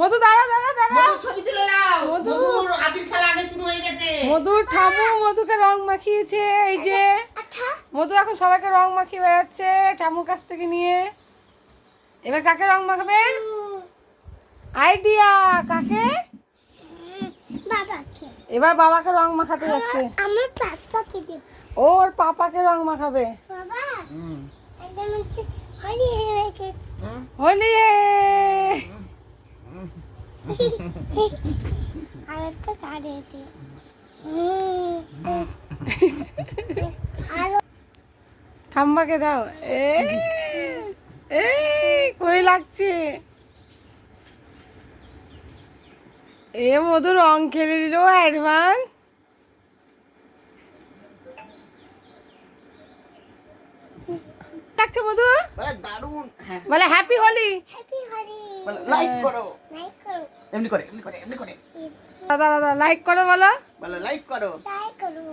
মধু দাঁড়া দাঁড়া দাঁড়া, মধু ছবি তুলে নাও। মধুর আবির খেলা আগে শুরু হয়ে গেছে। মধুর ঠাম্মু মধুকে রং মাখিয়েছে। এই যে মধু এখন সবাইকে রং মাখিয়ে বেড়াচ্ছে ঠাম্মুর কাছ থেকে নিয়ে। এবার কাকে রং মাখাবে? আইডিয়া কাকে? বাবাকে। এবার বাবাকে রং মাখাতে যাচ্ছে। আমার পাপাকে দেব। ওর পাপাকে রং মাখাবে। বাবা একদম হচ্ছে হলি হয়ে গেছে। হোলি আর একটা কাটে দি। আর ঠাম্মাকে দাও। কই লাগছে? এ মধু রং খেলে দিল অ্যাডভান্স। লাগছে মধু? বলে দারুণ। হ্যাঁ বলে হ্যাপি হোলি। হ্যাপি হলি। বলে লাইক করো। লাইক করো। এমনি করে এমনি করে এমনি করে। দাদা দাদা লাইক করো বলো। বলে লাইক করো। লাইক করো।